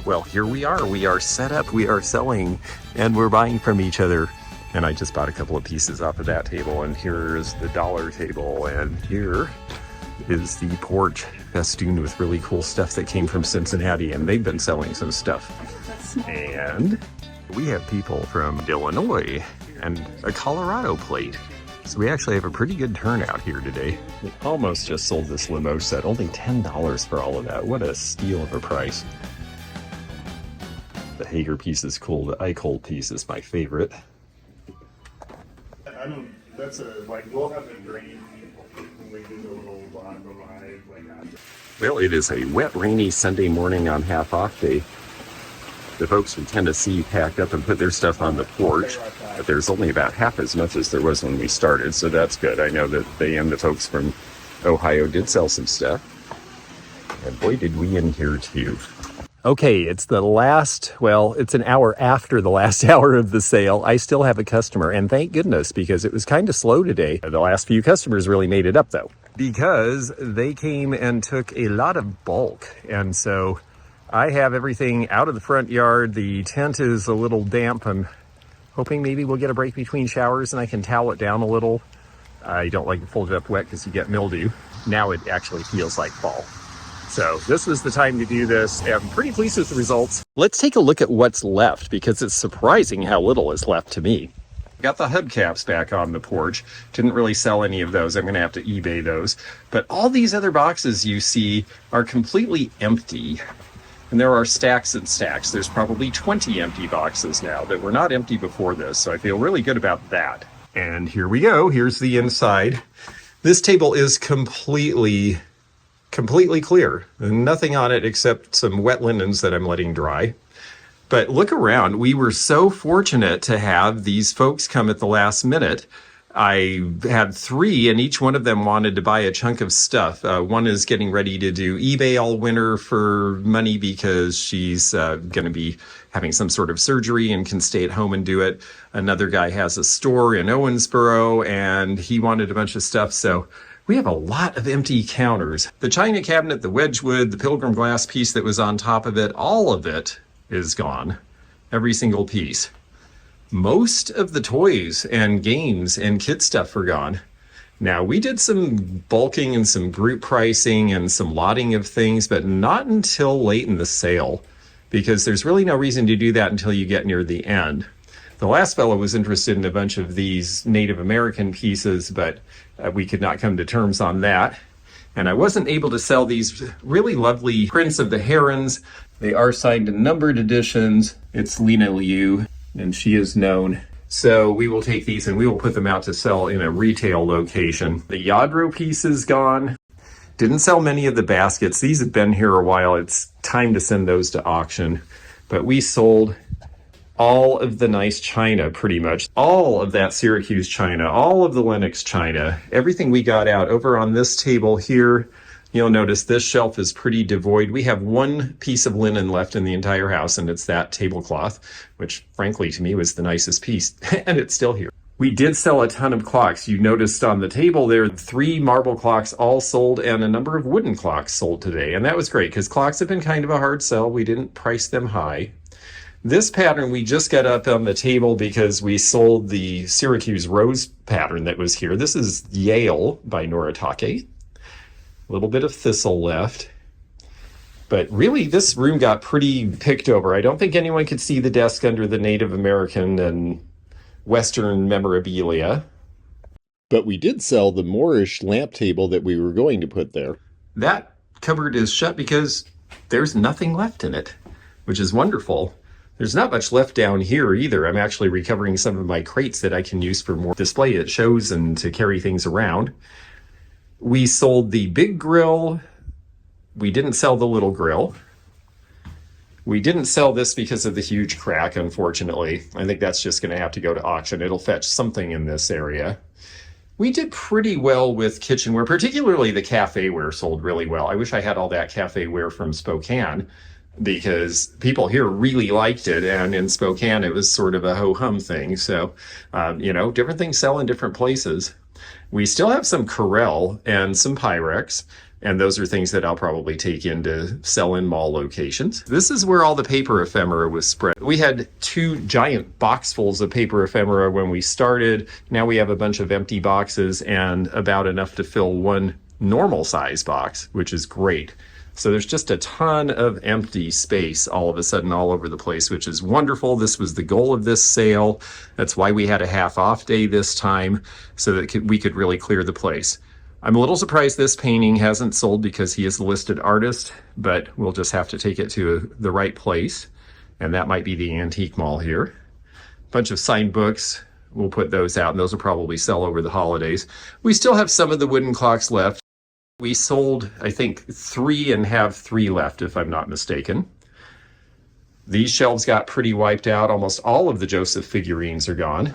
Well, here we are set up, we are selling, and we're buying from each other. And I just bought a couple of pieces off of that table, and here's the dollar table, and here is the porch festooned with really cool stuff that came from Cincinnati, and they've been selling some stuff. And we have people from Illinois and a Colorado plate. So we actually have a pretty good turnout here today. We almost just sold this limo set, only $10 for all of that. What a steal of a price. The Hager piece is cool, the Eichhold piece is my favorite. That's we'll have it drained when we do the little ride, Well, it is a wet, rainy Sunday morning on half-off day. The folks from Tennessee packed up and put their stuff on the porch, but there's only about half as much as there was when we started, so that's good. I know that they and the folks from Ohio did sell some stuff, and boy, did we in here too. Okay, it's it's an hour after the last hour of the sale. I still have a customer, and thank goodness, because it was kind of slow today. The last few customers really made it up, though, because they came and took a lot of bulk. And so I have everything out of the front yard. The tent is a little damp. I'm hoping maybe we'll get a break between showers and I can towel it down a little. I don't like to fold it up wet because you get mildew. Now it actually feels like fall. So this was the time to do this. I'm pretty pleased with the results. Let's take a look at what's left, because it's surprising how little is left to me. Got the hubcaps back on the porch. Didn't really sell any of those. I'm going to have to eBay those. But all these other boxes you see are completely empty. And there are stacks and stacks. There's probably 20 empty boxes now that were not empty before this. So I feel really good about that. And here we go. Here's the inside. This table is completely clear. Nothing on it except some wet linens that I'm letting dry. But look around. We were so fortunate to have these folks come at the last minute. I had 3, and each one of them wanted to buy a chunk of stuff. One is getting ready to do eBay all winter for money because she's going to be having some sort of surgery and can stay at home and do it. Another guy has a store in Owensboro, and he wanted a bunch of stuff. So we have a lot of empty counters. The china cabinet, the Wedgwood, the pilgrim glass piece that was on top of it, all of it is gone. Every single piece. Most of the toys and games and kid stuff are gone. Now, we did some bulking and some group pricing and some lotting of things, but not until late in the sale, because there's really no reason to do that until you get near the end. The last fellow was interested in a bunch of these Native American pieces, but we could not come to terms on that. And I wasn't able to sell these really lovely prints of the herons. They are signed in numbered editions. It's Lena Liu, and she is known. So we will take these and we will put them out to sell in a retail location. The Yadro piece is gone. Didn't sell many of the baskets. These have been here a while. It's time to send those to auction. But we sold all of the nice china, pretty much. All of that Syracuse china, all of the Lenox china, everything we got out. Over on this table here, you'll notice this shelf is pretty devoid. We have one piece of linen left in the entire house, and it's that tablecloth, which frankly to me was the nicest piece, and it's still here. We did sell a ton of clocks. You noticed on the table there, 3 marble clocks all sold and a number of wooden clocks sold today. And that was great because clocks have been kind of a hard sell. We didn't price them high. This pattern we just got up on the table because we sold the Syracuse rose pattern that was here. This is Yale by Noritake. A little bit of thistle left. But really, this room got pretty picked over. I don't think anyone could see the desk under the Native American and Western memorabilia. But we did sell the Moorish lamp table that we were going to put there. That cupboard is shut because there's nothing left in it, which is wonderful. There's not much left down here either. I'm actually recovering some of my crates that I can use for more display at shows and to carry things around. We sold the big grill. We didn't sell the little grill. We didn't sell this because of the huge crack, unfortunately. I think that's just going to have to go to auction. It'll fetch something in this area. We did pretty well with kitchenware, particularly the cafe ware sold really well. I wish I had all that cafe ware from Spokane, because people here really liked it, and in Spokane it was sort of a ho-hum thing. So, different things sell in different places. We still have some Corel and some Pyrex, and those are things that I'll probably take in to sell in mall locations. This is where all the paper ephemera was spread. We had 2 giant boxfuls of paper ephemera when we started. Now we have a bunch of empty boxes and about enough to fill 1 normal size box, which is great. So there's just a ton of empty space all of a sudden all over the place, which is wonderful. This was the goal of this sale. That's why we had a half off day this time, so that we could really clear the place. I'm a little surprised this painting hasn't sold because he is a listed artist, but we'll just have to take it to the right place. And that might be the antique mall here. Bunch of signed books. We'll put those out, and those will probably sell over the holidays. We still have some of the wooden clocks left. We sold, I think, 3 and have 3 left, if I'm not mistaken. These shelves got pretty wiped out. Almost all of the Joseph figurines are gone.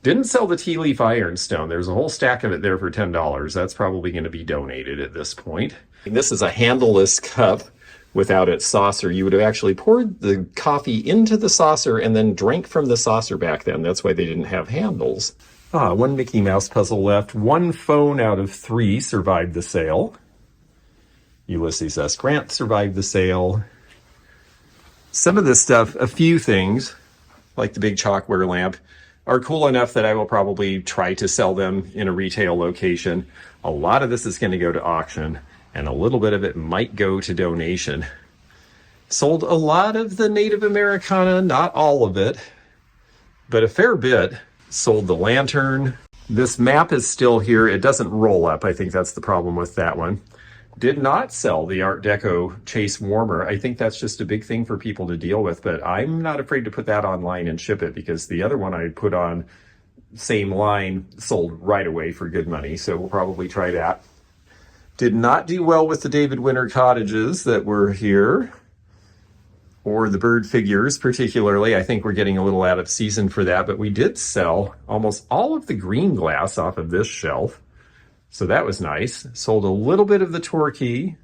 Didn't sell the tea leaf ironstone. There's a whole stack of it there for $10. That's probably going to be donated at this point. And this is a handleless cup without its saucer. You would have actually poured the coffee into the saucer and then drank from the saucer back then. That's why they didn't have handles. 1 Mickey Mouse puzzle left. 1 phone out of 3 survived the sale. Ulysses S. Grant survived the sale. Some of this stuff, a few things, like the big chalkware lamp, are cool enough that I will probably try to sell them in a retail location. A lot of this is going to go to auction, and a little bit of it might go to donation. Sold a lot of the Native Americana, not all of it, but a fair bit. Sold the lantern. This map is still here. It doesn't roll up. I think that's the problem with that one. Did not sell the Art Deco Chase Warmer. I think that's just a big thing for people to deal with, but I'm not afraid to put that online and ship it because the other one I put on same line sold right away for good money. So we'll probably try that. Did not do well with the David Winter cottages that were here, or the bird figures particularly. I think we're getting a little out of season for that, but we did sell almost all of the green glass off of this shelf. So that was nice. Sold a little bit of the Torquay.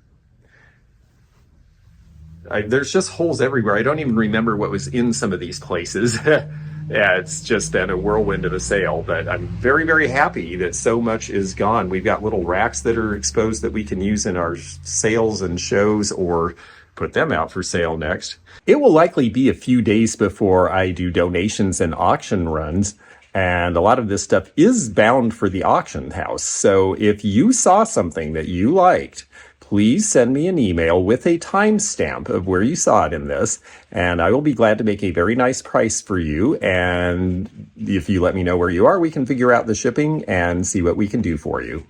There's just holes everywhere. I don't even remember what was in some of these places. Yeah, it's just been a whirlwind of a sale, but I'm very, very happy that so much is gone. We've got little racks that are exposed that we can use in our sales and shows, or put them out for sale next. It will likely be a few days before I do donations and auction runs, and a lot of this stuff is bound for the auction house. So if you saw something that you liked, please send me an email with a timestamp of where you saw it in this, and I will be glad to make a very nice price for you. And if you let me know where you are, we can figure out the shipping and see what we can do for you.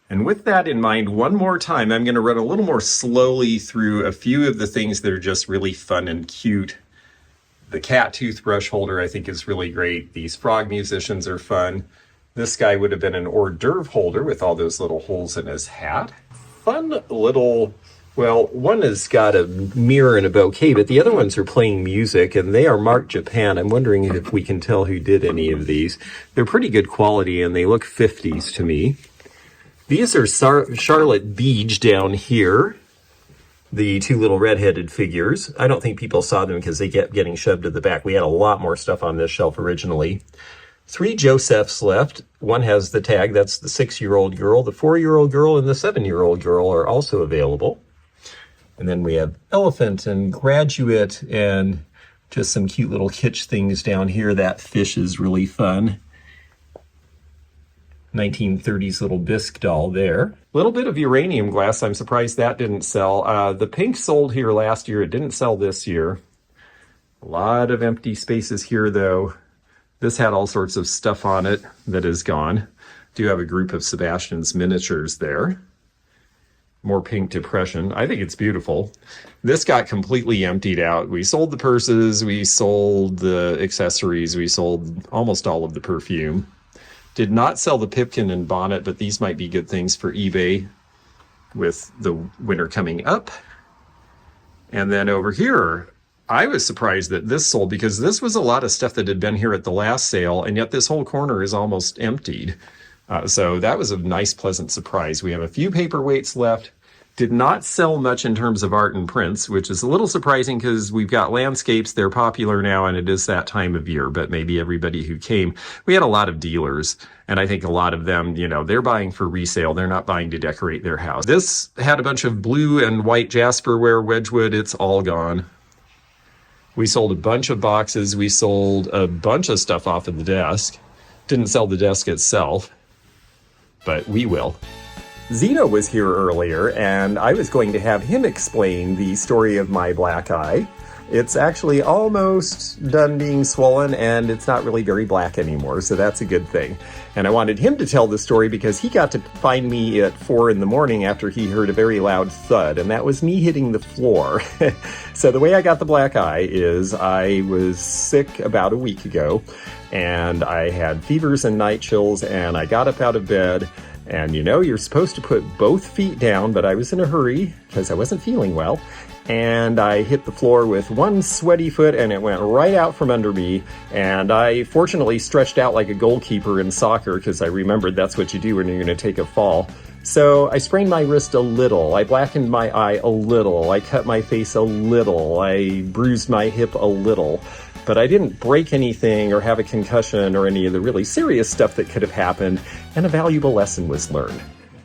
And with that in mind, one more time, I'm going to run a little more slowly through a few of the things that are just really fun and cute. The cat toothbrush holder, I think, is really great. These frog musicians are fun. This guy would have been an hors d'oeuvre holder with all those little holes in his hat. Fun little, well, one has got a mirror and a bouquet, but the other ones are playing music, and they are marked Japan. I'm wondering if we can tell who did any of these. They're pretty good quality, and they look 50s to me. These are Charlotte Beach down here, the 2 little red-headed figures. I don't think people saw them because they kept getting shoved to the back. We had a lot more stuff on this shelf originally. 3 Josephs left. One has the tag. That's the 6-year-old girl. The 4-year-old girl and the 7-year-old girl are also available. And then we have Elephant and Graduate and just some cute little kitsch things down here. That fish is really fun. 1930s little bisque doll there. Little bit of uranium glass. I'm surprised that didn't sell. The pink sold here last year. It didn't sell this year. A lot of empty spaces here, though. This had all sorts of stuff on it that is gone. Do have a group of Sebastian's miniatures there. More pink depression. I think it's beautiful. This got completely emptied out. We sold the purses, we sold the accessories, we sold almost all of the perfume. Did not sell the pipkin and bonnet, but these might be good things for eBay with the winter coming up. And then over here, I was surprised that this sold because this was a lot of stuff that had been here at the last sale, and yet this whole corner is almost emptied. So that was a nice, pleasant surprise. We have a few paperweights left, Did not sell much in terms of art and prints, which is a little surprising because we've got landscapes. They're popular now and it is that time of year, but maybe everybody who came, we had a lot of dealers. And I think a lot of them, they're buying for resale. They're not buying to decorate their house. This had a bunch of blue and white jasperware, Wedgwood. It's all gone. We sold a bunch of boxes. We sold a bunch of stuff off of the desk. Didn't sell the desk itself, but we will. Zeno was here earlier, and I was going to have him explain the story of my black eye. It's actually almost done being swollen, and it's not really very black anymore, so that's a good thing. And I wanted him to tell the story because he got to find me at 4 in the morning after he heard a very loud thud, and that was me hitting the floor. So the way I got the black eye is I was sick about a week ago, and I had fevers and night chills, and I got up out of bed. And you're supposed to put both feet down, but I was in a hurry because I wasn't feeling well. And I hit the floor with one sweaty foot and it went right out from under me. And I fortunately stretched out like a goalkeeper in soccer because I remembered that's what you do when you're going to take a fall. So I sprained my wrist a little, I blackened my eye a little, I cut my face a little, I bruised my hip a little. But I didn't break anything or have a concussion or any of the really serious stuff that could have happened, and a valuable lesson was learned.